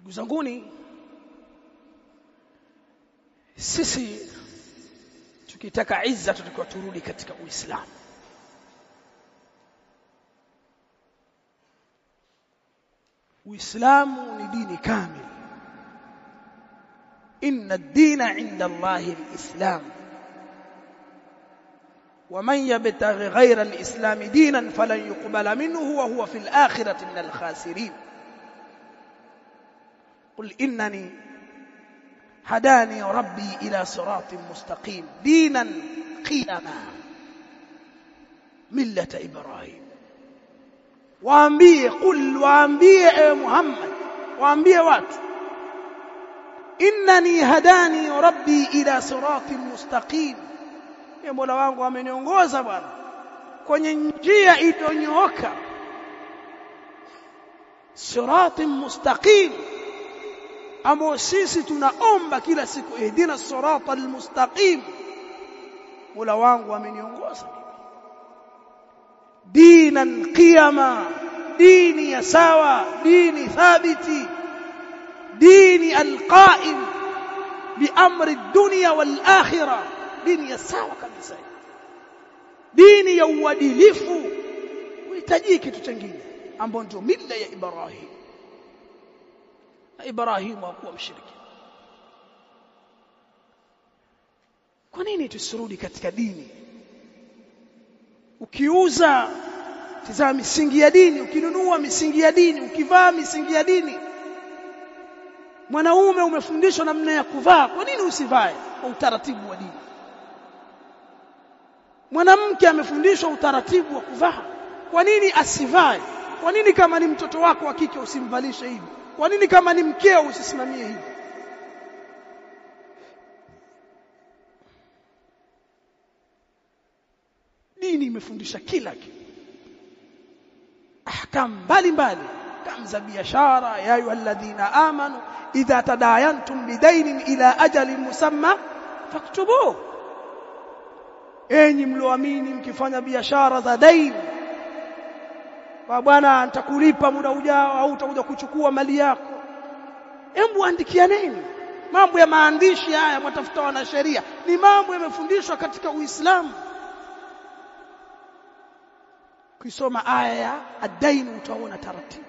Ndugu zanguni, sisi tukitaka izza tutakuwa turudi katika Uislamu. Uislamu ni dini kamili. Inna ad-dina 'inda Allahi al-Islam. ومن يبتغي غير الإسلام دينا فلن يقبل منه وهو في الآخرة من الخاسرين. قل إنني هداني ربي إلى صراط مستقيم دينا قيما ملة إبراهيم. waambie قل waambie محمد waambie watu innani hadani rabbi ila siratin mustaqim, Mola wangu ameniongoza bwana kwenye njia iliyonyooka, siratin mustaqim, ambao sisi tunaomba kila siku ihdina siratal mustaqim. Mola wangu ameniongoza dinan qiyama, dini ya sawa, dini thabiti, dini alqaim bi amri ad-dunya wal akhirah, dini ya sawa kabisa, dini ya uadilifu. Unahitaji kitu kingine ambacho ndio mila ya Ibrahim. Na Ibrahim hakuwa mshiriki. Kwa nini tusirudi katika dini? Ukiuza tazama misingi ya dini, ukinunua misingi ya dini, ukivaa misingi ya dini. Mwanaume umefundishwa namna ya kuvaa, kwa nini usivae kwa utaratibu wa dini? Mwanamke amefundishwa utaratibu wa kuvaa, kwa nini asivae? Kwa nini kama ni mtoto wako wa kike usimvalishe hivi? Kwa nini kama ni mkeo usisimamie hivi? Dini imefundisha kila kitu, ahkam mbalimbali, ahkam za biashara. Ya ayyuhalladhina amanu idha tadayantum bidainin ila ajalin musamma faktubuhu, enyi mlioamini mkifanya biashara za daini, kwa bwana nitakulipa muda ujao au utakuja kuchukua mali yako, hebu andikianeni. Mambo ya maandishi haya mtafuta wana sheria, ni mambo yamefundishwa katika Uislamu. Ukisoma aya ya ad-dain utaona taratibu.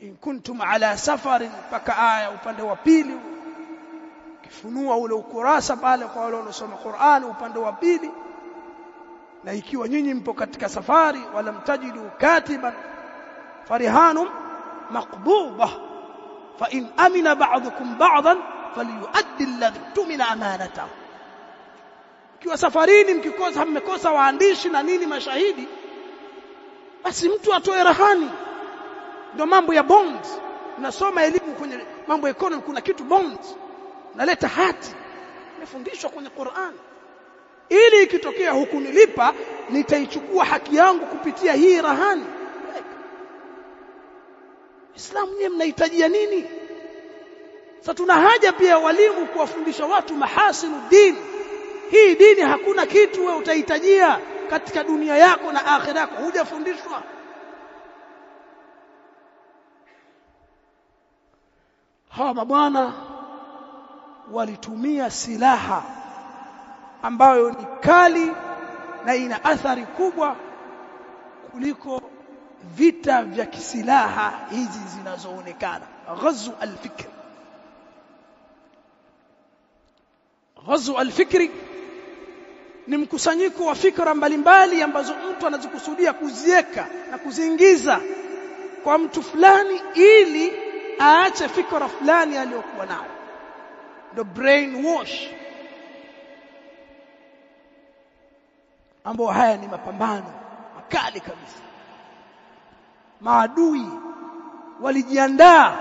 In kuntum ala safarin, paka aya upande wa pili, kifunua ule ukurasa pale kwa wale wanaosoma Qur'an upande wa pili. Na ikiwa nyinyi mpo katika safari, wala mtajidu katiban farihanum maqbudah fa in amina ba'dukum ba'dan falyuaddi alladhi tumina amanatahu. Kiwa safarini mkikosa, mmekosa waandishi na nini mashahidi, basi mtu atoe rahani. Ndio mambo ya bond. Unasoma elimu kwenye mambo ya economy, kuna kitu bond, naleta hati, imefundishwa kwenye Qur'an, ili ikitokea hukunilipa nitaichukua haki yangu kupitia hii rahani. Islam yeye mnahitajia nini? Sasa tuna haja pia walimu kuwafundisha watu mahasinu dini. Hii dini hakuna kitu wewe utahitajia katika dunia yako na akhira yako hujafundishwa. Hawa mabwana walitumia silaha ambayo ni kali na ina athari kubwa kuliko vita vya kisilaha hizi zinazoonekana. Ghazw al-fikr. Ghazw al-fikri ni mkusanyiko wa fikra mbalimbali ambazo mtu anazikusudia kuziweka na kuziingiza kwa mtu fulani ili aache fikra fulani aliyokuwa nayo. The brain wash, ambao haya ni mapambano makali kabisa. Maadui walijiandaa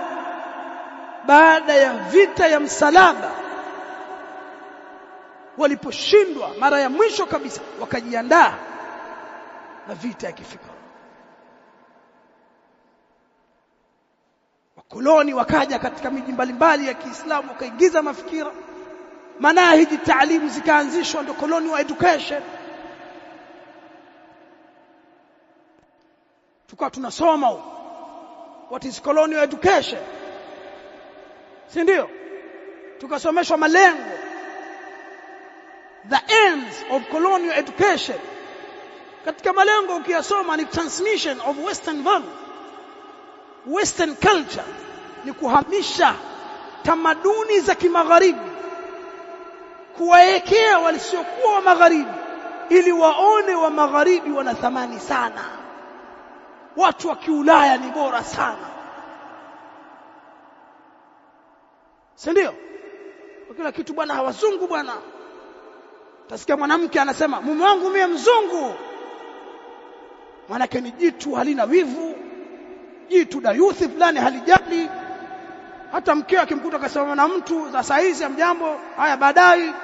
baada ya vita ya msalaba, waliposhindwa mara ya mwisho kabisa, wakajiandaa na vita ya kifikra. Wakoloni wakaja katika miji mbalimbali ya Kiislamu, wakaingiza mafikira, manahiji taalimu zikaanzishwa, ndio colonial education. Tukawa tunasoma what is colonial education, si ndio? Tukasomeshwa malengo, the ends of colonial education. Katika malengo ukiyasoma ni transmission of western values, western culture, ni kuhamisha tamaduni za kimagharibi kuwaekea walisiokuwa wa magharibi, ili waone wa magharibi wana thamani sana, watu wa kiulaya ni bora sana, si ndio? Kila kitu bwana hawazungu bwana. Tasikia mwanamke anasema mume wangu mimi mzungu, maana ni jitu halina wivu, jitu da youth fulani halijali. Hata mkeo akimkuta akasema na mtu za saizi ya mjambo, haya baadaye,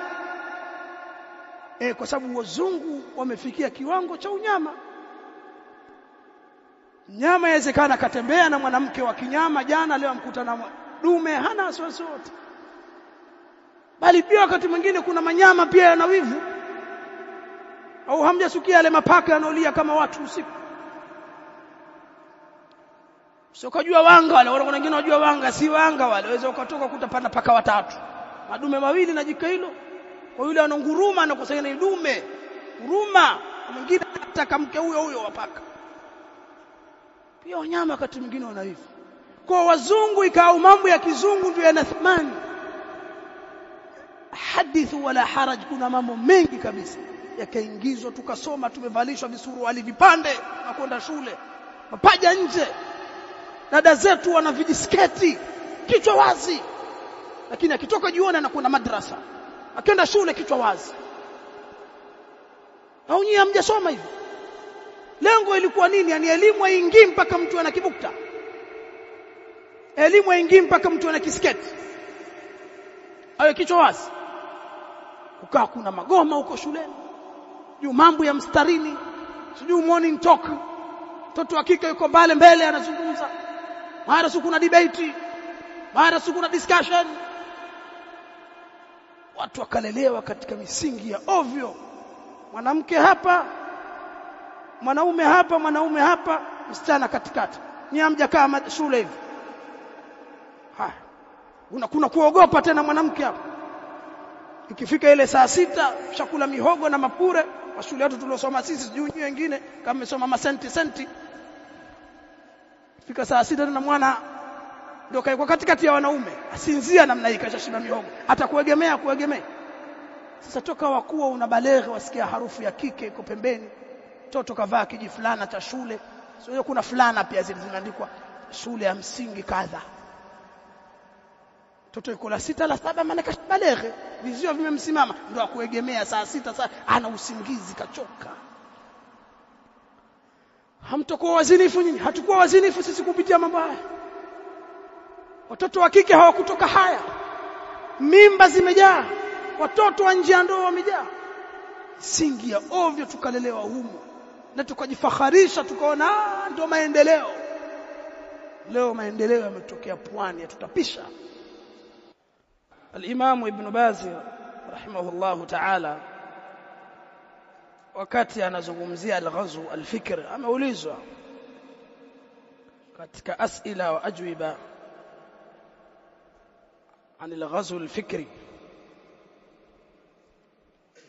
kwa sababu wazungu wamefikia kiwango cha unyama. Nyama yawezekana katembea na mwanamke wa kinyama jana, leo amkuta na dume, hana wasiwasi wote. Bali pia wakati mwingine kuna manyama pia yana wivu. Au hamjasukia yale mapaka yanaolia kama watu usiku? Sio kujua wanga wale, wale wengine wajua wanga, si wanga wale. Waweza ukatoka kutapanda paka watatu, madume mawili na jike hilo. Kwa yule anonguruma anakusanya ni dume, huruma, mwingine ataka mke huyo wapaka. Pia wanyama wakati mwingine wana wivu. Kwa wazungu ikao mambo ya kizungu ndio yana thamani. Hadithu wala haraj, kuna mambo mengi kabisa yakaingizwa, tukasoma, tumevalishwa visuruali vipande na kwenda shule, mapaja nje. Dada zetu wana vijisketi kichwa wazi, lakini akitoka jioni anakwenda madrasa, akaenda shule kichwa wazi. Au nyinyi hamjasoma hivyo? Lengo ilikuwa nini? Yani elimu haingii mpaka mtu ana kibukta, elimu haingii mpaka mtu ana kisketi awe kichwa wazi. Kukaa kuna magoma huko shuleni, juu mambo ya mstarini, sijui morning talk, mtoto wa kike yuko mbele anazungumza, mara siku kuna debate, mara siku kuna discussion. Watu wakalelewa katika misingi ya ovyo. Mwanamke hapa, mwanaume hapa, msichana katikati. Ni hamjakaa shule hivi? Kuna kuogopa tena mwanamke hapa. Ikifika ile saa 6 chakula mihogo na mapure, wa shule yetu tuliosoma sisi, sijui nyinyi wengine kama mmesoma masenti. Fika saa 6 na mwana ndio kaiko katikati ya wanaume, asinzia namna hii, kashashiba mihogo, hata kuegemea. Sasa toka wakuwa unabaleghe, wasikia harufu ya kike iko pembeni, mtoto kavaa kiji fulana cha shule. Sio kuna fulana pia zinaandikwa shule ya msingi kadha. Mtoto yuko la 6 la 7, maana kashabaleghe, vizio vimemsimama, ndio akuegemea saa 6. Sasa ana usingizi, kachoka. Hamtokuwa wazinifu nyinyi? Hatakuwa wazinifu sisi kupitia mambo haya. Watoto wa kike hawakutoka haya, mimba zimejaa, watoto wa nje ya ndoa wamejaa. Singi ya ovyo tukalelewa humo, na tukajifakharisha, tukaona ndio maendeleo. Leo maendeleo yametokea pwani, yatutapisha. Al-Imam Ibn Baz rahimahullah ta'ala, wakati anazungumzia al-ghazw al-fikr, ameulizwa katika asila wa ajwiba عن الغزو الفكري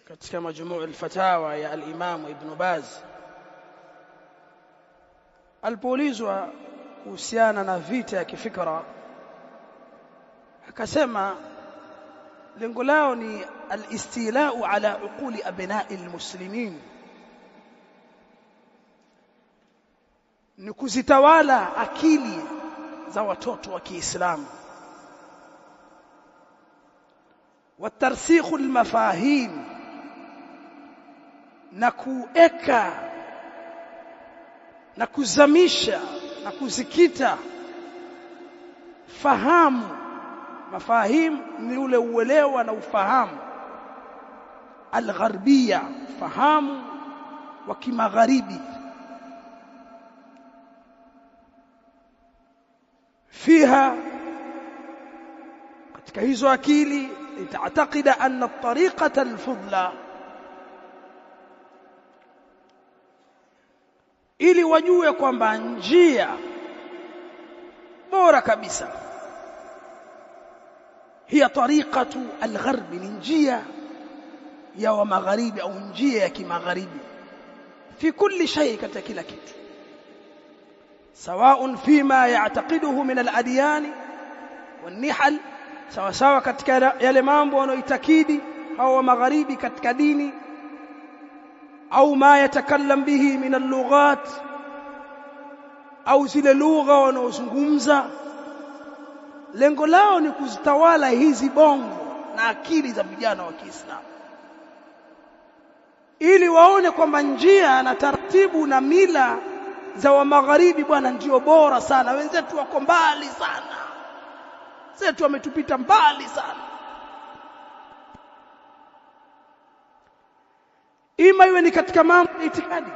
katika majmuu al-fatawa ya al-Imam Ibn Baz. Alipoulizwa kuhusiana na vita ya kifikra, akasema lengo lao ni al-istila'u ala uquli abna'i al-muslimin, ni kuzitawala akili za watoto wa Kiislamu, watarsikhu al-mafahim, na kueka na kuzamisha na kuzikita fahamu. Mafahim ni ule uelewa na ufahamu al-gharbia, fahamu wa kimagharibi. Fiha, katika hizo akili, itatakida anna at-tariqata al-fudla, ili wajue kwamba njia bora kabisa. Hiya tariqatu al-gharb, ni njia ya wa magharibi au njia ya kimagharibi fi kulli shay, katika kila kitu, sawaun fima ya'taqiduhu min al-adyan wan-nihal, sawa sawa katika yale mambo wanaoitakidi hao wa magharibi katika dini, au ma yatakallam bihi min al-lughat, au zile lugha wanaozungumza. Lengo lao ni kuzitawala hizi bongo na akili za vijana wa Kiislamu, ili waone kwamba njia na taratibu na mila za wa magharibi bwana ndio bora sana, wenzetu wako mbali sana, zetu wametupita mbali sana. Ima iwe ni katika mambo ya itikadi,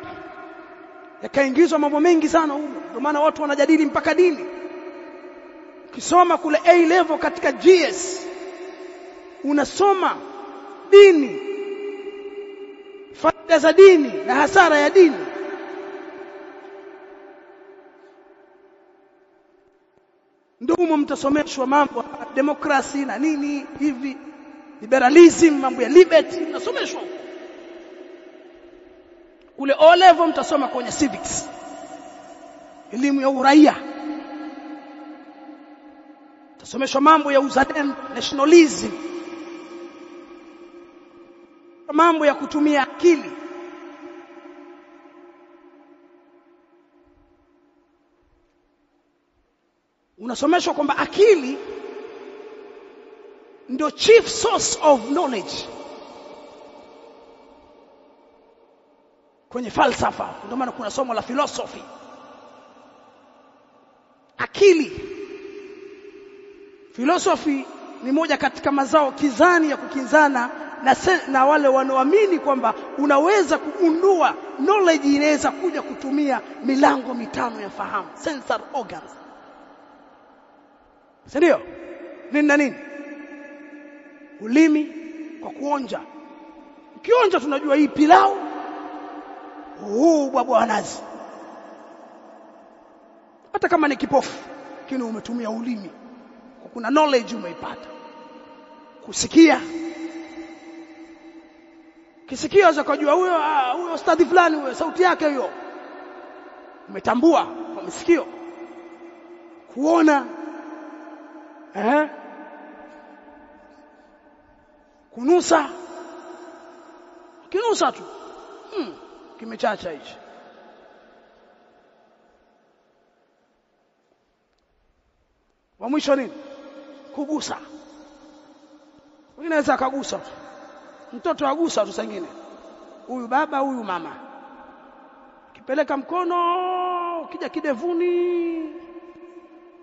yakaingizwa mambo mengi sana huko, ndio maana watu wanajadili mpaka dini. Ukisoma kule A level katika GS unasoma dini, faida za dini na hasara ya dini. Ndio mtasomeshwa mambo ya demokrasi na nini hivi, liberalism, mambo ya liberty mtasomeshwa kule. O level mtasoma kwenye civics, elimu ya uraia, mtasomeshwa mambo ya uzalendo, nationalism, mambo ya kutumia akili. Unasomeshwa kwamba akili ndio chief source of knowledge kwenye falsafa. Ndio maana kuna somo la philosophy. Akili, philosophy ni moja katika mazao kizani ya kukinzana na wale wanaoamini kwamba unaweza kugundua knowledge inaweza kuja kutumia milango mitano ya fahamu, sensory organs. Ndio nini na nini? Ulimi kwa kuonja. Ukionja tunajua hii pilau, bwabwa nazi. Hata kama ni kipofu, lakini umetumia ulimi, kuna knowledge umeipata. Kusikia, kisikia za kujua huyo ustadhi fulani, huyo sauti yake hiyo umetambua kwa masikio. Kuona, kunusa, kinusa tu kimechacha hichi. Wa mwisho nini? Kugusa. Unaweza kagusa, mtoto agusa tu sangine, huyu baba huyu mama, kipeleka mkono ukija kidevuni.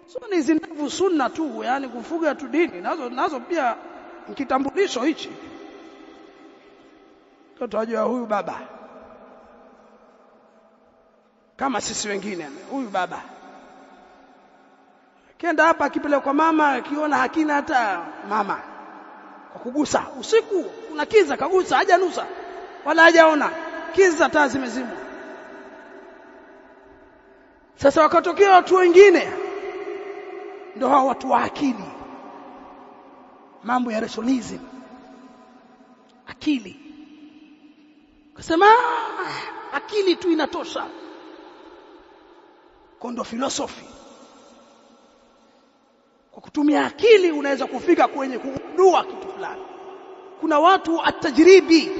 So ni zindavu sunna tu, yani kufuga tu dini, nazo pia kitambulisho hichi. Mtoto ajua huyu baba, kama sisi wengine, huyu baba. Kenda hapa akipeleka kwa mama, akiona hakina hata mama, kwa kugusa. Usiku kuna kiza, kagusa, hajanusa wala hajaona, kiza taa zimezimwa. Sasa wakatokea watu wengine, ndio hao watu wa akili, mambo ya rationalism, akili. Kusema akili tu inatosha, kondo philosophy. Kwa kutumia akili unaweza kufika kwenye kugundua kitu fulani. Kuna watu atajribi,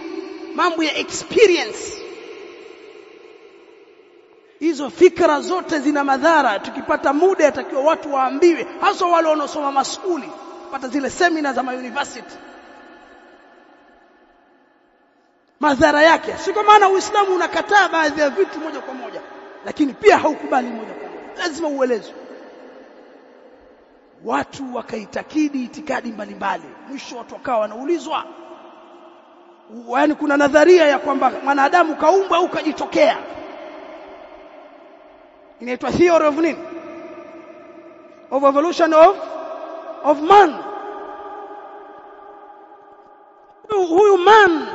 mambo ya experience. Hizo fikra zote zina madhara. Tukipata muda yatakiwa watu waambiwe, hasa wale wanaosoma maskuli, pata zile seminar za university, madhara yake. Si kwa maana Uislamu unakataa baadhi ya vitu moja kwa moja, lakini pia haukubali moja kwa moja, lazima uelezwe. Watu wakaitakidi itikadi mbalimbali, mwisho watu wakawa wanaulizwa. Yaani kuna nadharia ya kwamba mwanadamu kaumbwa au kajitokea, inaitwa theory of nini? Of evolution of man. Huyu man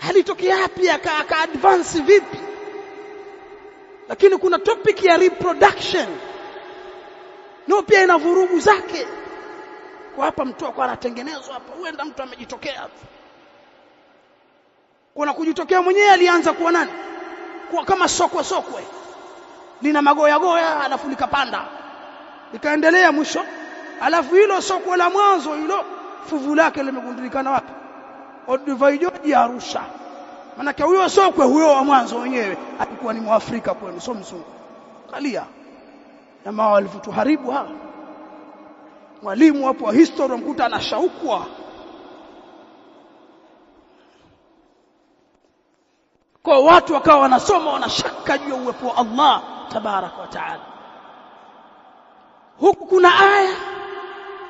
alitokea wapi, aka advance vipi? Lakini kuna topic ya reproduction, nao pia ina vurugu zake. Kwa hapa mtu kwa anatengenezwa hapa, huenda mtu amejitokea hapa. Kuna kujitokea mwenyewe alianza kuwa nani? Kuwa kama sokwe. Lina magoya goya alafu likapanda. Likaendelea mwisho. Alafu hilo sokwe la mwanzo hilo fuvu lake limegundulikana wapi? Odivaijoji Arusha. Maana huyo sokwe huyo wa mwanzo wenyewe alikuwa ni Mwafrika kwenu, sio mzungu. Kalia. Jamaa walivyotuharibu hawa. Mwalimu hapo wa history mkuta anashaukwa. Kwa watu wakawa wanasoma wanashaka juu ya uwepo wa Allah tabarak wa taala. Huku kuna aya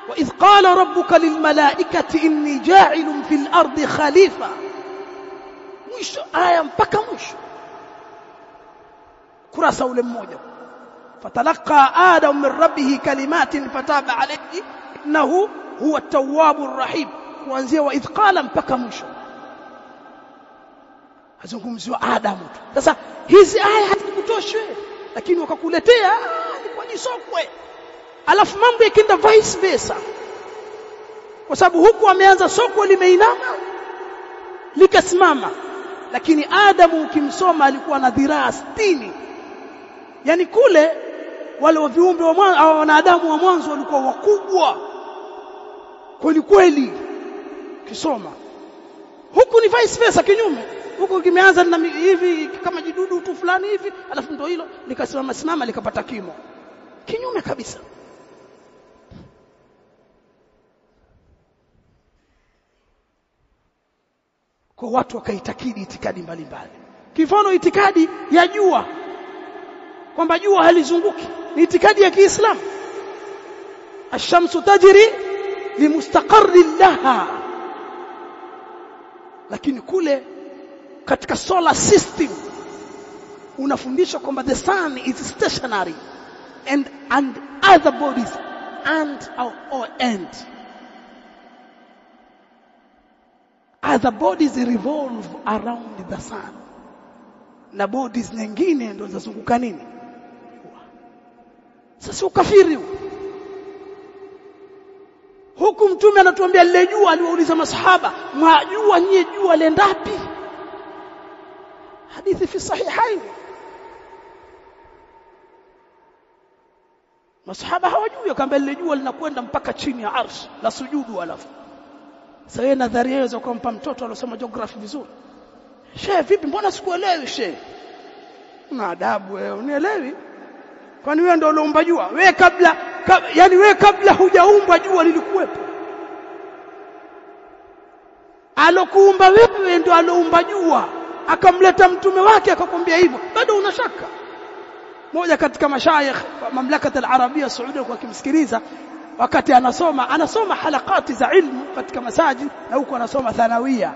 wa idh qala rabbuka lil malaikati inni ja'ilun fil ardi khalifa. Mwisho aya mpaka mwisho. Kurasa ule mmoja. Fatalaqa Adam min rabbih kalimatin fataba alayhi innahu huwa at-tawwabur rahim. Kuanzia wa idh qala mpaka mwisho. Azungumziwa Adam tu. Sasa hizi aya hazikutoshwe, lakini wakakuletea ni kwa jisokwe. Alafu mambo yakienda vice versa. Kwa sababu huku ameanza sokwe limeinama likasimama, lakini Adamu ukimsoma alikuwa na dhiraa 60. Yani kule wale wa viumbe wa mwanzo au wanadamu wa mwanzo walikuwa wakubwa kweli kweli kisoma. Huku ni vice versa, kinyume. Huko kimeanza na hivi kama jidudu tu fulani hivi, alafu ndio hilo likasimama likapata kimo. Kinyume kabisa. Kwa watu wakaitakidi itikadi mbalimbali. Kifano itikadi ya jua kwamba jua halizunguki ni itikadi ya Kiislamu. Ash-shamsu tajri limustaqarrin laha. Lakini kule katika solar system unafundisha kwamba the sun is stationary and other bodies and other bodies revolve around the sun, na bodies nyingine ndio zinazunguka nini. Sasa ukafiri huku mtume anatuambia lile jua, aliwauliza masahaba, mwajua nyie jua lendapi? Hadithi fi sahihain. Masahaba hawajui, akamwambia lile jua linakwenda mpaka chini ya arsh la sujudu. Alafu sasa yeye nadharia hizo kumpa mtoto aliyosoma geography vizuri. Shehe vipi, mbona sikuelewi shehe? Una adabu wewe, unielewi? Kwani wewe ndio uliumba jua? Wewe kabla hujaumbwa jua lilikuwepo. Alokuumba wewe ndio aloumba jua, akamleta mtume wake akakwambia hivyo. Bado unashaka? Mmoja katika mashayikh wa mamlaka al-Arabia Saudia kwa kimsikiliza wakati anasoma halakati za ilmu katika masajid, na huko anasoma thanawia.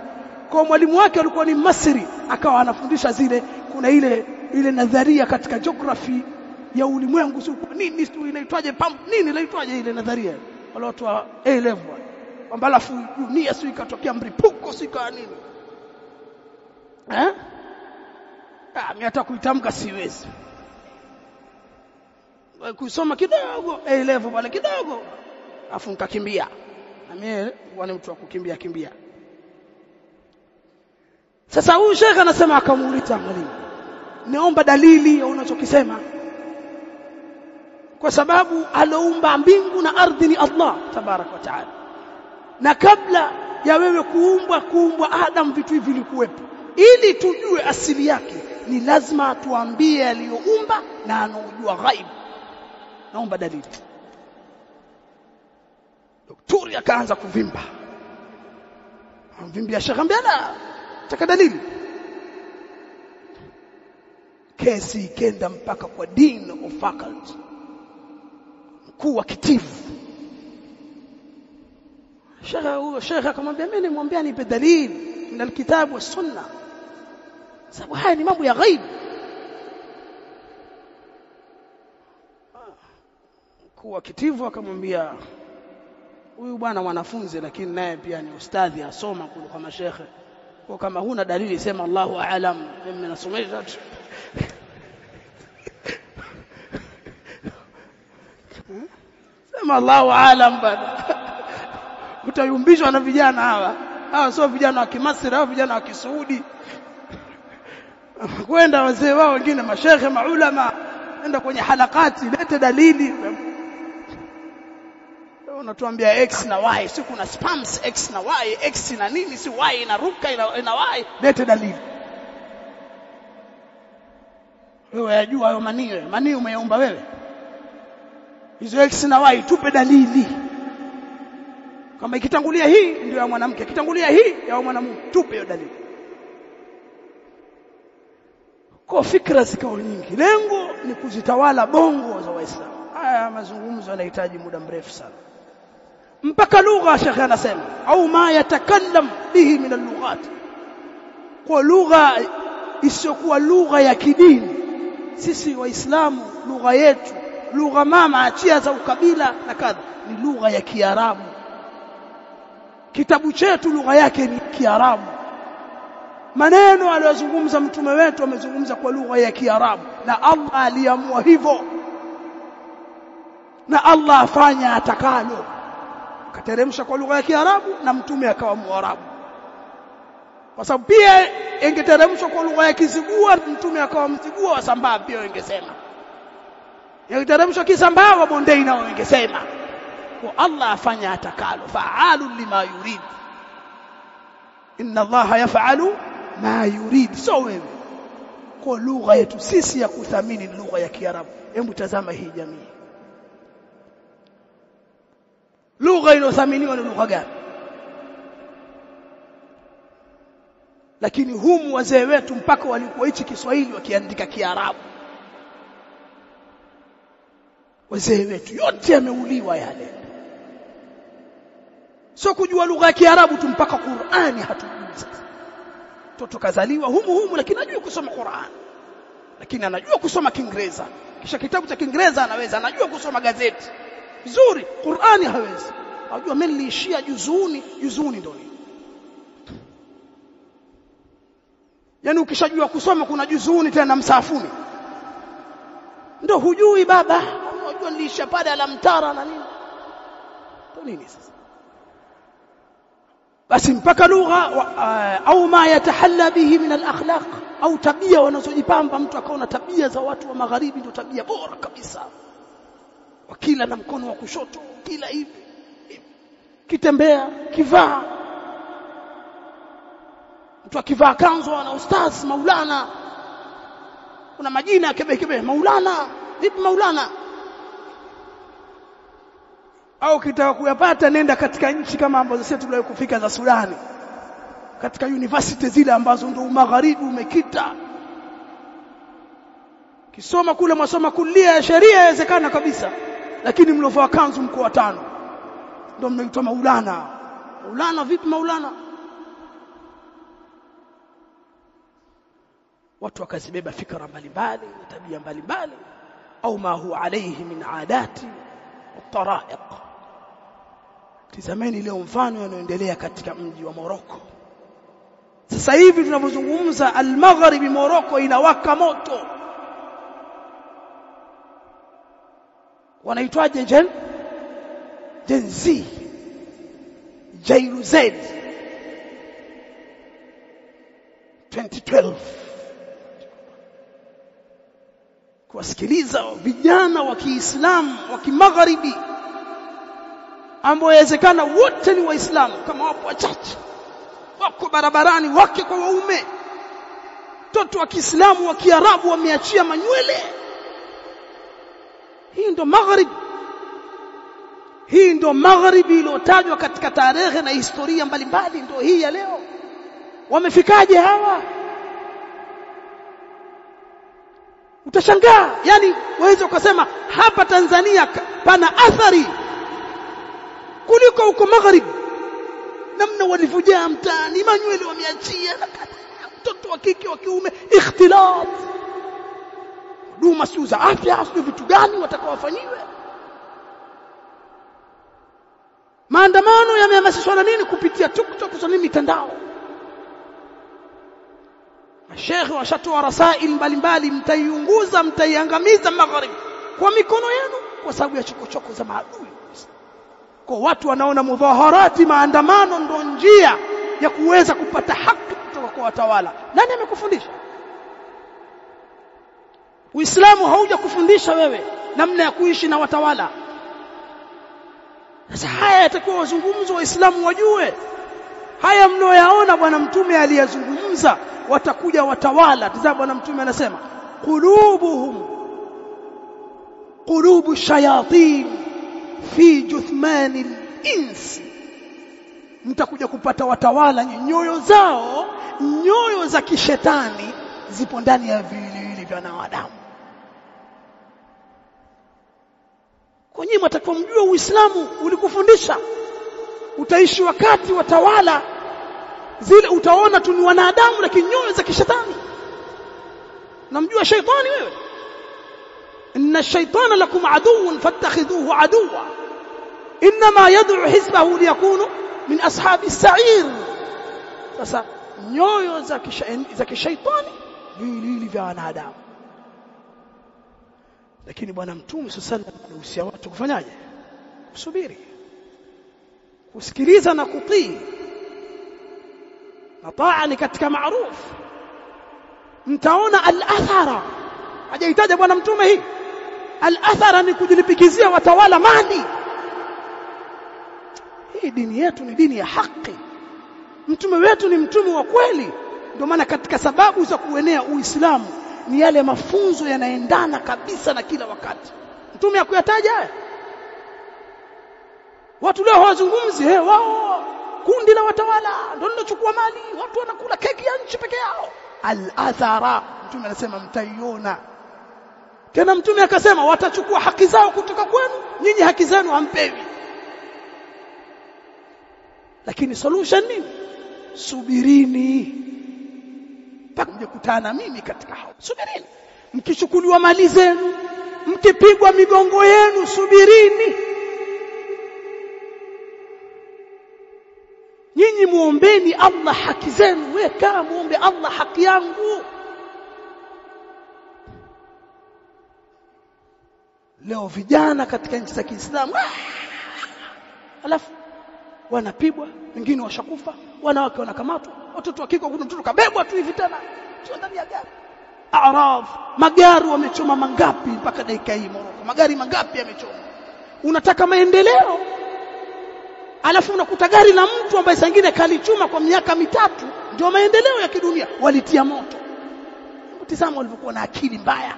Kwa mwalimu wake alikuwa ni Masri, akawa anafundisha zile kuna ile nadharia katika geography ya ulimwengu, sio nini sio inaitwaje nini inaitwaje ile nadharia wale watu wa A level, kwamba alafu dunia sio ikatokea mripuko sio kwa nini mimi hata kuitamka siwezi. Kusoma kidogo A level pale kidogo afu nikakimbia, na mimi wale mtu wa kukimbia. Sasa huyu shekha anasema, akamuuliza mwalimu, niomba dalili ya unachokisema, kwa sababu aloumba mbingu na ardhi ni Allah tabarak wa taala, na kabla ya wewe kuumbwa Adam vitu hivi vilikuwepo. Ili tujue asili yake ni lazima tuambie aliyoumba na anojua ghaib. Naomba dalili. Daktari akaanza kuvimba. Amvimbia shekha, mbona taka dalili? Kesi ikenda mpaka kwa dean of faculty, mkuu wa kitivu. Shekha akamwambia, mimi nimwambia nipe dalili min alkitabu was sunna, sababu haya ni mambo ya ghaib. Mkuu wa kitivu akamwambia, huyu bwana mwanafunzi lakini naye pia ni ustadhi, asoma kwa mashekhe, kwa kama huna dalili sema Allahu a'lam, mimi nasomesha tu. sema Allahu aalam bana. Utayumbishwa na vijana hawa sio vijana wa Kimasri, hawa vijana wa Kisuudi. Kwenda wazee wao wengine mashehe maulama, enda kwenye halakati, lete dalili. Unatuambia x na y, si kuna spams x na y, x na nini, si y inaruka ina y, lete dalili. Wewe yajua hayo manii umeyaumba wewe? Hizo x na y tupe dalili. Kama ikitangulia hii ndio ya mwanamke, ikitangulia hii ya mwanamume, tupe hiyo dalili. Kwa fikra zikao nyingi, lengo ni kuzitawala bongo za Waislamu. Haya mazungumzo yanahitaji muda mrefu sana. Mpaka lugha Sheikh anasema au ma yatakallam bihi min al-lughat, kwa lugha isiyokuwa lugha ya kidini. Sisi Waislamu lugha yetu, lugha mama, achia za ukabila na kadha, ni lugha ya Kiarabu. Kitabu chetu lugha yake ni Kiarabu. Maneno aliyozungumza mtume wetu amezungumza kwa lugha ya Kiarabu, na Allah aliamua hivyo, na Allah afanya atakalo. Akateremsha kwa lugha ya Kiarabu na mtume akawa Mwarabu. Kwa sababu pia ingeteremshwa kwa lugha ya Kizigua, mtume akawa Mzigua, Wasambaa pia ingesema. Ingeteremshwa Kisambaa, wa Bondei nao ingesema. Kwa Allah afanya atakalo, fa'alu lima yurid. Inna Allah yaf'alu ma yurid. So wewe kwa lugha yetu sisi ya kuthamini lugha ya Kiarabu. Hebu tazama hii jamii, lugha inayothaminiwa ni lugha gani? Lakini humu wazee wetu mpaka walikuwa hichi Kiswahili wakiandika Kiarabu. Wazee wetu yote yameuliwa yale. Sio kujua lugha ya Kiarabu tu, mpaka Qur'ani hatujui sasa. Mtoto kazaliwa humu lakini anajua kusoma Qur'an, lakini anajua kusoma Kiingereza. Kisha kitabu cha Kiingereza anaweza, anajua kusoma gazeti vizuri, Qur'ani hawezi. Unajua mimi niliishia juzuni ndio nini? Yaani ukishajua kusoma kuna juzuni tena msafuni, ndio hujui baba. Unajua niliishia pale alamtara na nini? Ndio nini sasa? Basi mpaka lugha au ma yatahalla bihi min al-akhlaq, au tabia wanazojipamba mtu akaona tabia za watu wa magharibi ndio tabia bora kabisa. Wakila na mkono wa kushoto, kila hivi, kitembea, kivaa. Mtu akivaa kanzu na ustaz Maulana, kuna majina kebe Maulana, vipi Maulana? Au kitaka kuyapata nenda katika nchi kama ambazo sisi tuliwahi kufika za Sudani, katika university zile ambazo ndio magharibi umekita. Kisoma kule masoma kulia ya sheria yawezekana kabisa, lakini mlovaa kanzu mko watano ndio mnaitwa Maulana. Maulana vipi Maulana? Watu wakazibeba fikra mbalimbali na tabia mbalimbali, au ma huwa alayhi min aadati wa taraiq. Tazameni leo mfano unaoendelea katika mji wa Morocco. Sasa hivi tunapozungumza, al-Maghribi Morocco inawaka moto. Wanaitwaje Gen Z, Jailuz 2012. Kuwasikiliza vijana wa Kiislamu wa Kimagharibi ambao yawezekana wote ni Waislamu, kama wapo wachache wako barabarani, wake kwa waume, mtoto wa Kiislamu wa Kiarabu wameachia manywele. Hii ndo Maghrib. Hii ndo Magharibi iliyotajwa katika tarehe na historia mbalimbali, ndio hii ya leo. Wamefikaje hawa? Utashangaa. Yani waweza ukasema hapa Tanzania pana athari kuliko huko Magharibi, namna walivyojaa mtaani, manywele wameachia, mtoto wa kike wa kiume, ikhtilat, huduma sio za afya, sio vitu gani watakaofanyiwe. Maandamano yamehamasishwa na nini? Kupitia TikTok na mitandao. Masheikh washatoa rasail mbalimbali, mtaiunguza, mtaiangamiza Magharibi kwa mikono yenu kwa sababu ya chokochoko za maadui. Kwa watu wanaona mudhaharati, maandamano ndio njia ya kuweza kupata haki kutoka kwa watawala. Nani amekufundisha? Uislamu hauja kufundisha wewe namna ya kuishi na watawala. Sasa haya yatakuwa wazungumzo Waislamu wajue. Haya mnaoyaona bwana mtume aliyazungumza, watakuja watawala. Tazama bwana mtume anasema qulubu shayatin fi juthmani al-ins. Mtakuja kupata watawala nyoyo zao, nyoyo za kishetani zipo ndani ya viwiliwili vya wanadamu. Kwa nini mtakuwa mjue Uislamu ulikufundisha? Utaishi wakati watawala zile utaona tu ni wanadamu lakini nyoyo za kishetani. Namjua shaitani wewe? inna ash-shaytana lakum aduwwun fattakhidhuhu aduwwa inma yad'u hizbahu liyakunu min ashabi as-sa'ir. Sasa nyoyo za kishaitani viwiliwili vya wanadamu. Lakini bwana mtume sallallahu alayhi wasallam anahusia watu kufanyaje? Kusubiri, kusikiliza na kutii. Na taa ni katika maruf. Mtaona al-athara, hajaitaja bwana mtume hii. Al-athara ni kujilipikizia watawala mali. Hii dini yetu ni dini ya haki. Mtume wetu ni mtume wa kweli. Ndio maana katika sababu za kuenea Uislamu ni yale mafunzo yanaendana kabisa na kila wakati. Mtume hakuyataja haya. Watu leo hawazungumzi wao kundi la watawala ndio linachukua mali, watu wanakula keki ya nchi peke yao. Al-athara, mtume anasema mtaiona. Tena mtume akasema watachukua haki zao kutoka kwenu, nyinyi haki zenu hampewi. Lakini solution ni subirini mpaka mjikutana mimi katika hao. Subirini. Mkichukuliwa mali zenu, mkipigwa migongo yenu, subirini. Nyinyi muombeni Allah haki zenu. Wewe kama muombe Allah haki yangu. Leo vijana katika nchi za Kiislamu alafu wanapigwa, wengine washakufa, wanawake wanakamatwa, watoto wa kike, kuna mtoto kabebwa tu hivi tena sio ndani ya gari. Araf, magari wamechoma mangapi mpaka dakika hii Moroko? Magari mangapi yamechoma? Unataka maendeleo? Alafu unakuta gari la mtu ambaye sangine kalichuma kwa miaka 3 ndio maendeleo ya kidunia, walitia moto. Mtizamo walivyokuwa na akili mbaya.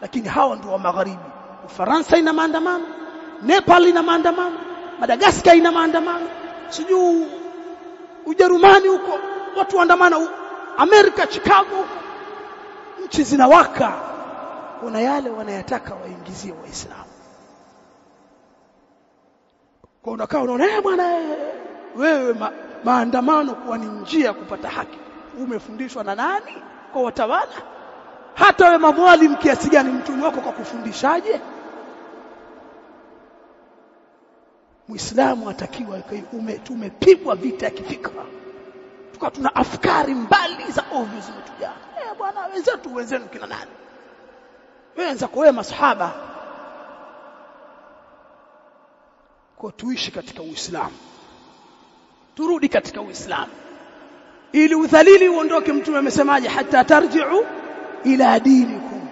Lakini hawa ndio wa magharibi. Ufaransa ina maandamano, Nepal ina maandamano, Madagascar ina maandamano, sijui Ujerumani huko watu waandamana, Amerika Chicago huko nchi zinawaka. Kuna yale wanayataka waingizie Waislamu. Kwa unakaa unaona bwana wewe maandamano kuwa ni njia ya kupata haki. Umefundishwa na nani? Kwa watawala? Hata wewe madhalim kiasi gani mtume wako kwa kufundishaje? Muislamu atakiwa tumepigwa vita ya kifikra. Tukawa tuna afkari mbali za ovyo zimetujaa. Bwana wenzenu kina nani? Wenzako wewe masahaba. Kwa tuishi katika Uislamu. Turudi katika Uislamu. Ili udhalili uondoke. Mtume amesemaje? Hatta tarji'u ila dinikum.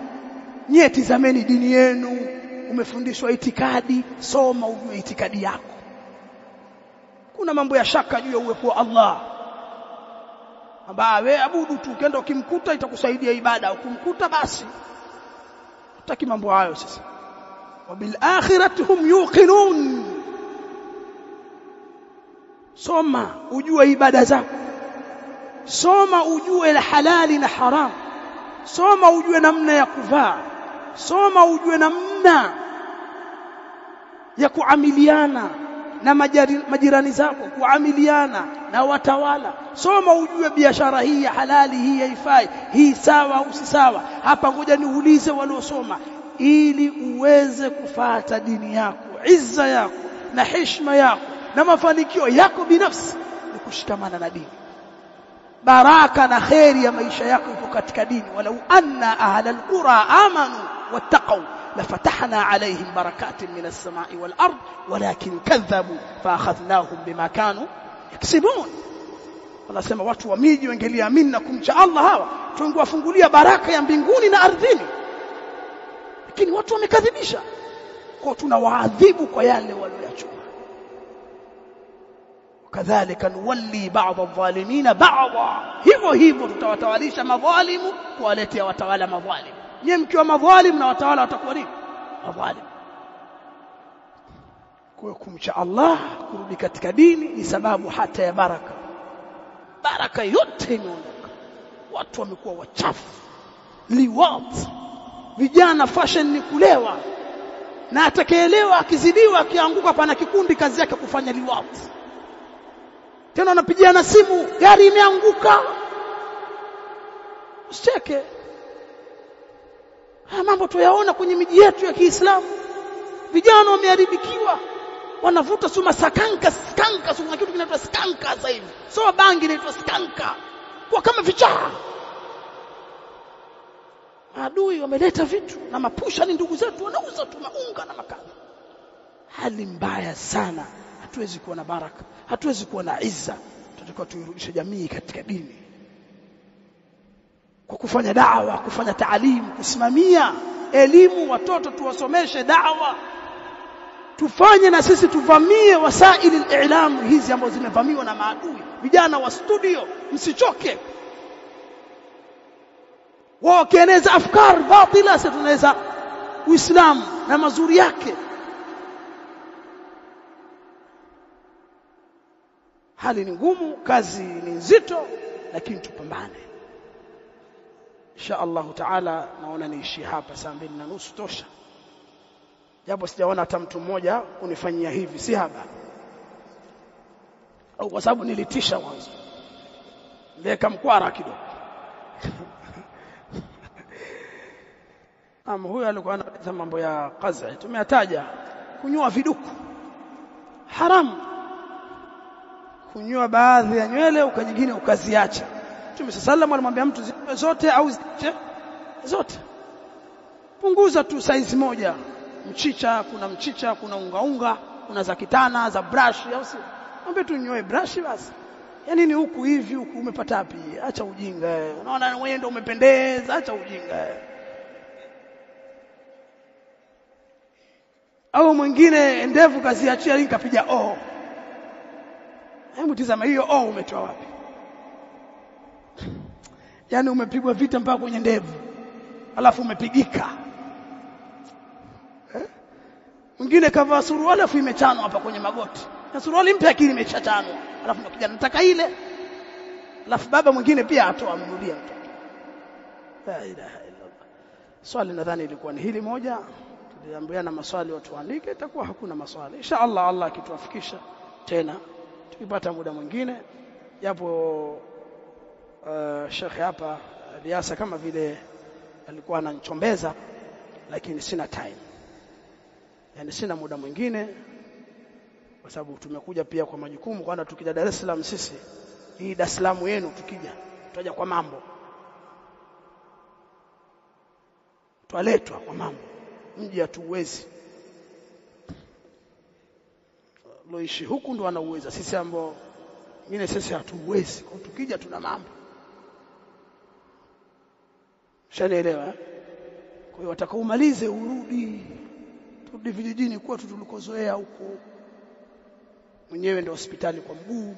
Nyie tizameni dini yenu. Umefundishwa itikadi, soma ujue itikadi yako. Kuna mambo ya shaka juu ya uwepo wa Allah. Ambaye wewe abudu tu, ukienda ukimkuta itakusaidia ibada, ukimkuta basi. Tutaki mambo hayo sasa. Wabil akhirati hum yuqinun. Soma ujue ibada zako. Soma ujue la halali na haram. Soma ujue namna ya kuvaa. Soma ujue namna ya kuamiliana na majirani zako, kuamiliana na watawala. Soma ujue biashara hii ya halali, hii haifai, hii sawa au si sawa. Hapa ngoja niulize waliosoma, ili uweze kufuata dini yako, izza yako na heshima yako na mafanikio yako binafsi ni kushikamana na dini. Baraka na khairi ya maisha yako ipo katika dini. Walau anna ahlal qura amanu wattaqu lafatahna alayhim barakatin minas samai wal ard walakin kadhabu faakhadhnahum bima kanu yaksibun. Wanasema watu wa miji wangeliamini na kumcha Allah hawa tungewafungulia baraka ya mbinguni na ardhini, lakini watu wamekadhibisha, kwa tunawaadhibu kwa yale walioyachuma. Kadhalika nuwalli ba'dha adh-dhalimina ba'dha, hivyo hivyo tutawatawalisha madhalimu kuwaletea watawala madhalimu. Nyie mkiwa madhalimu na watawala watakuwa nini? Madhalimu. Kwa kumcha Allah, kurudi katika dini ni sababu hata ya baraka. Baraka yote imeondoka, watu wamekuwa wachafu, liwat, vijana fashion ni kulewa, na atakayeelewa akizidiwa akianguka pana kikundi kazi yake kufanya liwat. Tena anapigiana simu, gari imeanguka. Usicheke. Haya mambo tuyaona kwenye miji yetu ya Kiislamu. Vijana wameharibikiwa, wanavuta suma skanka, kuna kitu kinaitwa skanka sasa hivi. So bangi inaitwa skanka. Kwa kama vichaa. Adui wameleta vitu na mapusha ni ndugu zetu wanauza tu maunga na makala. Hali mbaya sana. Hatuwezi kuwa na baraka, hatuwezi kuwa na izza. Tunatakiwa tuirudishe jamii katika dini kwa kufanya da'wa, kufanya taalimu, kusimamia elimu, watoto tuwasomeshe da'wa. Tufanye na sisi tuvamie wasaili al-i'lam hizi ambazo zimevamiwa na maadui. Vijana wa studio msichoke, wao kieneza afkar batila, sisi tunaweza Uislamu na mazuri yake. Hali ni ngumu, kazi ni nzito, lakini tupambane. Insha Allah Taala naona niishi hapa, saa 2:30 tosha. Japo sijaona hata mtu mmoja unifanyia hivi, si haba. Au kwa sababu nilitisha mwanzo. Ndeka mkwara kidogo. Huyo alikuwa anasema mambo ya qaza. Tumeyataja kunyoa viduku. Haramu. Kunyoa baadhi ya nywele ukanyingine ukaziacha. Mtume sallallahu alimwambia mtu zote au zote. Punguza tu size moja. Mchicha, kuna unga, kuna za kitana, za brush au si. Mwambie tu nyoe brush basi. Yaani ni huku hivi, huku umepata wapi? Acha ujinga. Unaona wewe ndio umependeza, acha ujinga. Au mwingine ndevu kaziachia nikapiga Hebu tazama hiyo umetoa wapi? Yaani umepigwa vita mpaka kwenye ndevu. Alafu umepigika. Mwingine kavaa suruali alafu imechanwa hapa kwenye magoti. Na suruali mpya akili imechachanwa. Alafu nakuja nataka ile. Alafu baba mwingine pia atoa amnulia mtoto. La ilaha illallah. Swali nadhani ilikuwa ni hili moja. Tuliambiana maswali watu waandike, itakuwa hakuna maswali. Insha Allah, Allah akituafikisha tena tukipata muda mwingine, japo Sheikh hapa Liasa kama vile alikuwa ananichombeza, lakini sina time. Yaani sina muda mwingine kwa sababu tumekuja pia kwa majukumu. Kwanza tukija Dar es Salaam sisi, hii Dar es Salaam yenu tukija, tutaja kwa mambo. Tualetwa kwa mambo. Mji hatuwezi. Loishi huku ndo anauweza, sisi ambao wengine sisi hatuwezi. Kwa tukija tuna mambo. Shanaelewa? Kwa hiyo watakaumalize urudi. Turudi vijijini kwa tulikozoea huko. Mwenyewe ndio hospitali kwa mguu,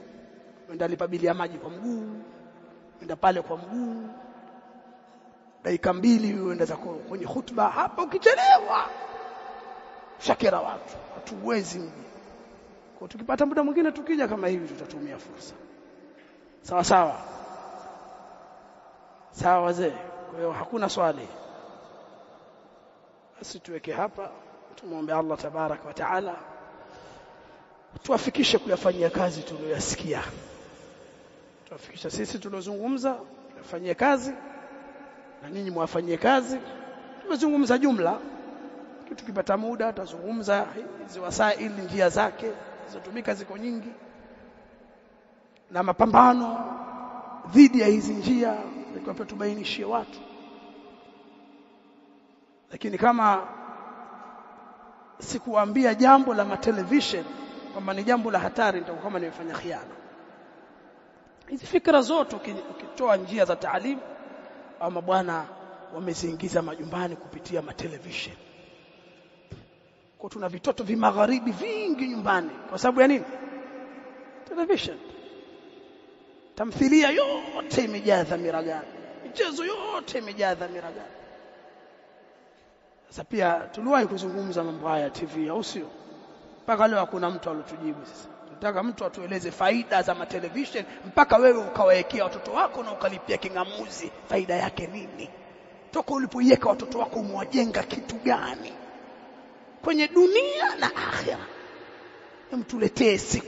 nenda lipa bili ya maji kwa mguu, nenda pale kwa mguu. Dakika 2 uenda zako kwenye hutuba, hapa ukichelewa shakira watu. Hatuwezi mji. Kwa tukipata muda mwingine tukija kama hivi tutatumia fursa. Sawa sawa. Sawa wazee. Kwa hiyo hakuna swali. Basi tuweke hapa, tumuombe Allah tabarak wa taala tuwafikishe kuyafanyia kazi tuliyosikia. Tuwafikisha sisi tulozungumza tuyafanyie kazi na ninyi mwafanyie kazi. Tumezungumza jumla. Tukipata muda tutazungumza hizo wasaili, njia zake zinazotumika ziko nyingi, na mapambano dhidi ya hizi njia tukiwa tubainishie watu. Lakini kama sikuambia jambo la television kwamba ni jambo la hatari nitakuwa kama nimefanya khiana. Hizi fikra zote ukitoa njia za taalimu au mabwana wameziingiza majumbani kupitia television. Kwa tuna vitoto vi magharibi vingi nyumbani kwa sababu ya nini? Television. Tamthilia yote imejaa dhamira gani? Michezo yote imejaa dhamira gani? Sasa pia tuliwahi kuzungumza mambo haya TV au sio? Mpaka leo hakuna mtu alotujibu sasa. Tunataka mtu atueleze faida za television mpaka wewe ukawaekea watoto wako na ukalipia kingamuzi, faida yake nini? Toka ulipoiweka watoto wako umewajenga kitu gani? Kwenye dunia na akhera. Mtuletee siku.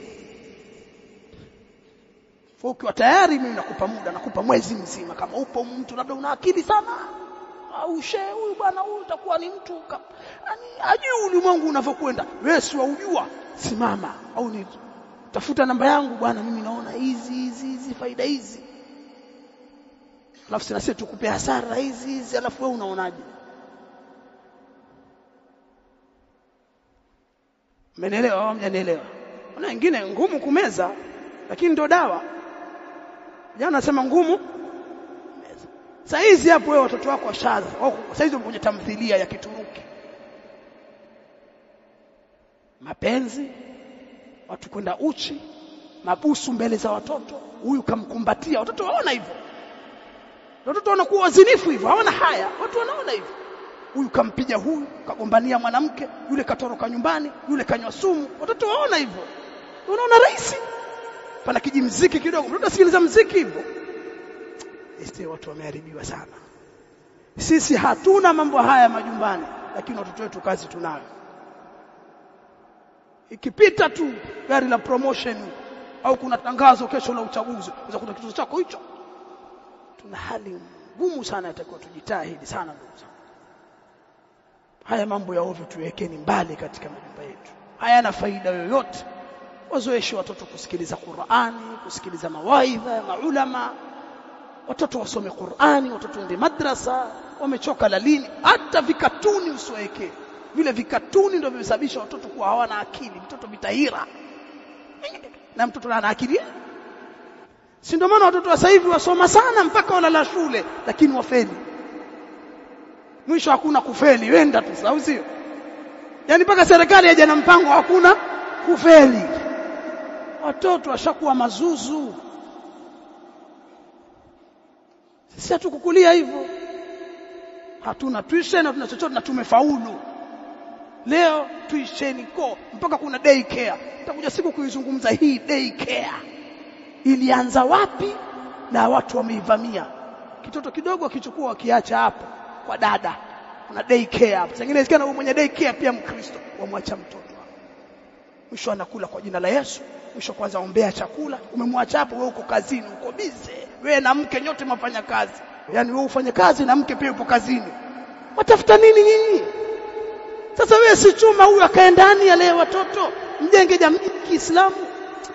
Ukiwa tayari mimi nakupa muda, nakupa mwezi mzima kama upo mtu labda una akili sana au huyu bwana huyu utakuwa ni mtu yani ajui ulimwengu unavyokwenda. Wewe si waujua, simama au ni tafuta namba yangu bwana, mimi naona hizi faida hizi. Alafu sisi tukupe hasara hizi, alafu wewe unaonaje? Mmenielewa au hamjanielewa? Kuna wengine ngumu kumeza lakini ndio dawa. Jana nasema ngumu meza. Sasa hizi hapo wewe watoto wako washaza. Sasa hizo kwenye tamthilia ya Kituruki. Mapenzi, watu kwenda uchi, mabusu mbele za watoto, huyu kamkumbatia, watoto waona hivyo. Watoto wanakuwa wazinifu hivyo, hawana haya, watu wanaona hivyo. Huyu kampiga huyu, kagombania mwanamke, yule katoroka nyumbani, yule kanywa sumu, watoto waona hivyo. Unaona rahisi? Pana kijimziki kidogo, mtoto asikiliza muziki hivyo. Sisi watu wameharibiwa sana. Sisi hatuna mambo haya majumbani, lakini watoto wetu kazi tunayo. Ikipita tu gari la promotion au kuna tangazo kesho la uchaguzi, unaweza kuta kitu chako hicho. Tuna hali ngumu sana, itakuwa tujitahidi sana ndugu zangu. Haya mambo ya ovyo tuwekeni mbali katika majumba yetu. Hayana faida yoyote. Wazoeshe watoto kusikiliza Qur'ani, kusikiliza mawaidha ya maulama. Watoto wasome Qur'ani, watoto waende madrasa, wamechoka lalini. Hata vikatuni usiweke. Vile vikatuni ndio vimesababisha watoto kuwa hawana akili, mtoto bitahira. Na mtoto ana akili. Si ndio maana watoto wa sasa hivi wasoma sana mpaka walala shule lakini wafeli. Mwisho hakuna kufeli, wenda tu, au sio? Yaani mpaka serikali haja na mpango hakuna kufeli. Watoto washakuwa mazuzu. Sisi hatukukulia hivyo. Hatuna tuition na tuna chochote na tumefaulu. Leo tuisheni mpaka kuna day care. Tutakuja siku kuizungumza hii day care. Ilianza wapi na watu wameivamia. Kitoto kidogo kichukua kiacha hapo kwa dada. Kuna day care hapo. Sengine inawezekana wewe mwenye day care pia Mkristo, wamwacha mtoto. Mwisho anakula kwa jina la Yesu. Mwisho kwanza ombea chakula, umemwacha hapo, wewe uko kazini, uko busy. Wewe na mke nyote mfanya kazi. Yaani wewe ufanye kazi na mke pia upo kazini. Watafuta nini nyinyi? Sasa wewe si chuma huyu akae ndani ya leo watoto, mjenge jamii ya Kiislamu.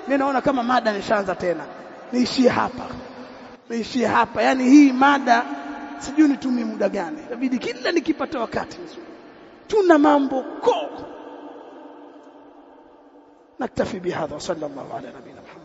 Mimi naona kama mada nishaanza tena. Niishie hapa. Yaani hii mada sijui nitumie muda gani. Inabidi kila nikipata wakati nzuri. Tuna mambo naktafi bihadha. Sallallahu ala nabiyina Muhammad.